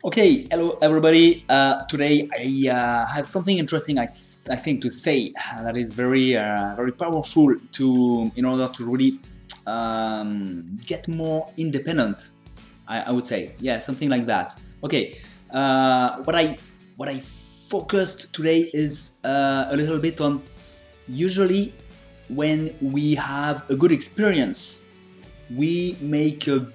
Okay, hello everybody. Today I have something interesting I think to say that is very powerful in order to really get more independent. I would say, yeah, something like that. Okay, what I focused today is a little bit on usually when we have a good experience, we make a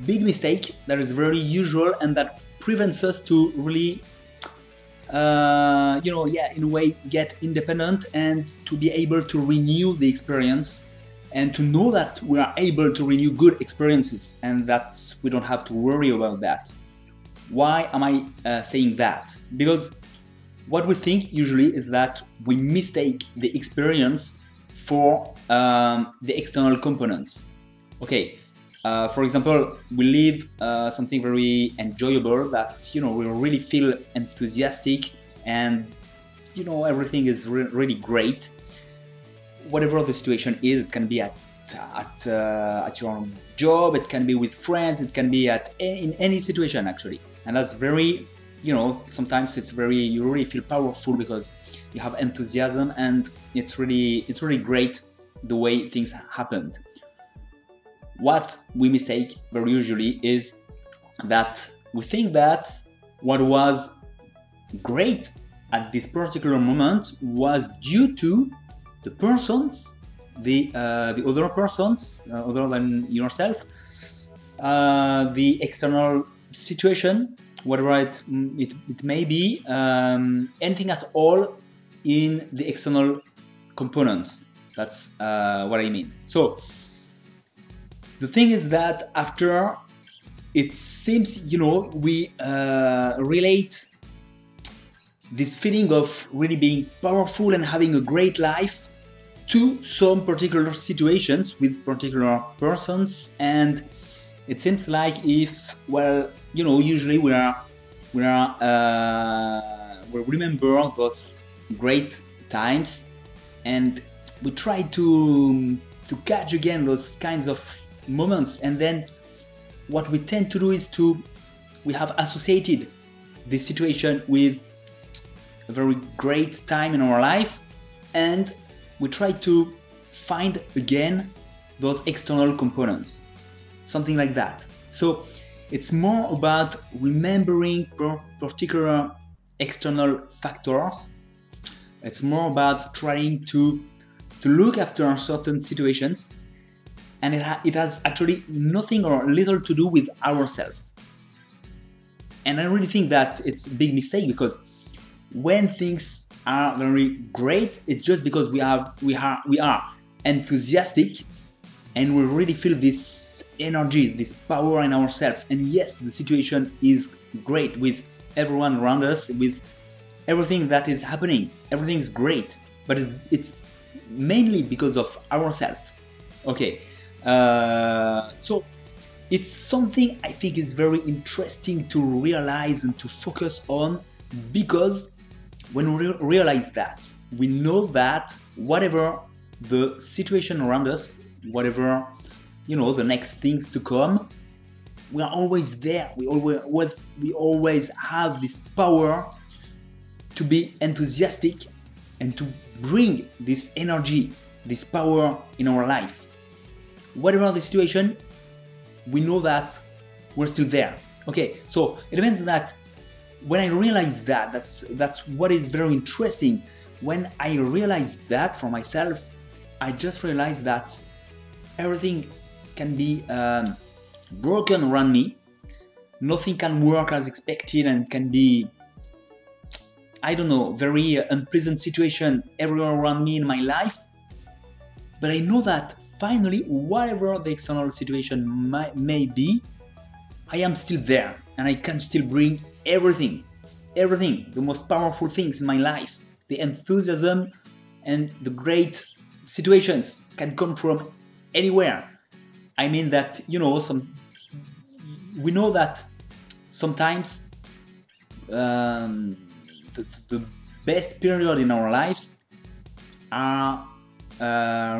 big mistake that is very usual and that prevents us to really in a way get independent and to be able to renew the experience and to know that we are able to renew good experiences and that we don't have to worry about that. Why am I saying that? Because what we think usually is that we mistake the experience for the external components. Okay, for example, we live something very enjoyable that we really feel enthusiastic and everything is really great. Whatever the situation is, it can be at your job, it can be with friends, it can be in any situation actually, and that's very sometimes you really feel powerful because you have enthusiasm and it's really great the way things happened. What we mistake very usually is that we think that what was great at this particular moment was due to the persons, the other persons other than yourself, the external situation, whatever it may be, anything at all in the external components. That's what I mean. So the thing is that after it seems, we relate this feeling of really being powerful and having a great life to some particular situations with particular persons, and it seems like if, usually we remember those great times and we try to catch again those kinds of moments, and then what we tend to do is we have associated this situation with a very great time in our life, and we try to find again those external components, something like that. So it's more about remembering particular external factors. It's more about trying to look after certain situations, and it has actually nothing or little to do with ourselves. And I really think that it's a big mistake, because when things are very great, it's just because we are enthusiastic and we really feel this energy, this power in ourselves. And yes, the situation is great with everyone around us, with everything that is happening. Everything is great, but it's mainly because of ourselves. Okay. So it's something I think is very interesting to realize and to focus on, because when we realize that, we know that whatever the situation around us, whatever the next things to come, we are always there. We always have this power to be enthusiastic and to bring this energy, this power in our life. Whatever the situation, we know that we're still there. Okay, so it means that when I realized that's what is very interesting. When I realized that for myself, I just realized that everything can be broken around me. Nothing can work as expected, and can be, very unpleasant situation everywhere around me in my life. But I know that finally, whatever the external situation may be, I am still there, and I can still bring everything, the most powerful things in my life. The enthusiasm and the great situations can come from anywhere. I mean that, we know that sometimes the best period in our lives are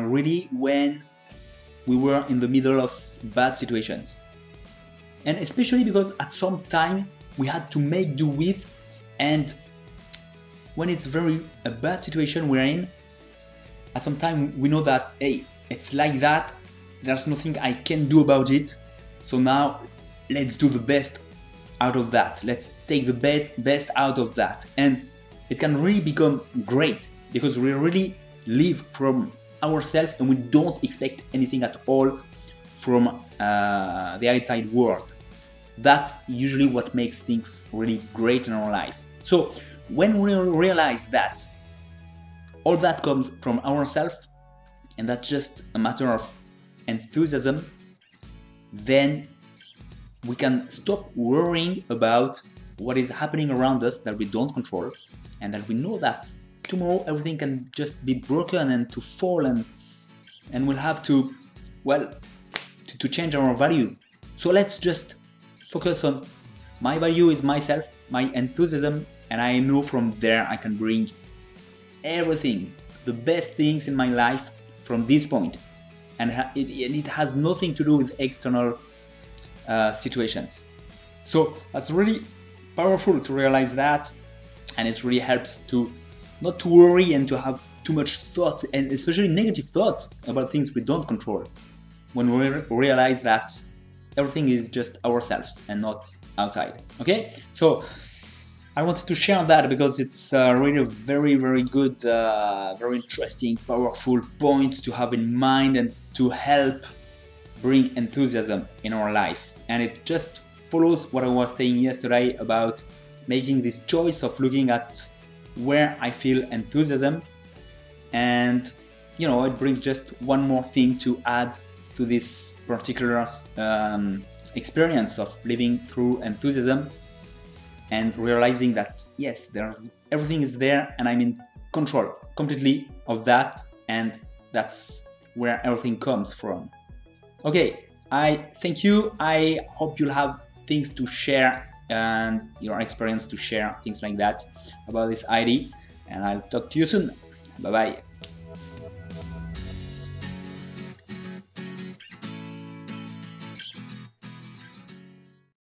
really when we were in the middle of bad situations. And especially because at some time we had to make do with. And when it's a bad situation we're in, at some time we know that, hey, it's like that, there's nothing I can do about it, so now let's do the best out of that, let's take the best out of that. And it can really become great because we really live from ourselves and we don't expect anything at all from the outside world. That's usually what makes things really great in our life. So when we realize that all that comes from ourselves and that's just a matter of enthusiasm, then we can stop worrying about what is happening around us that we don't control, and that we know that tomorrow everything can just be broken and to fall, and we'll have to, well, to change our value. So let's just focus on my value is myself, my enthusiasm, and I know from there I can bring everything, the best things in my life from this point. And it has nothing to do with external situations. So that's really powerful to realize that, and it really helps to not to worry and to have too much thoughts, and especially negative thoughts about things we don't control, when we realize that everything is just ourselves and not outside. Okay, so I wanted to share that because it's really a very, very good, very interesting, powerful point to have in mind and to help bring enthusiasm in our life. And it just follows what I was saying yesterday about making this choice of looking at where I feel enthusiasm, and you know, it brings just one more thing to add to this particular experience of living through enthusiasm, and realizing that yes, everything is there and I'm in control completely of that, and that's where everything comes from. Okay, I thank you. I hope you'll have things to share and your experience to share, things like that about this idea, and I'll talk to you soon. Bye bye.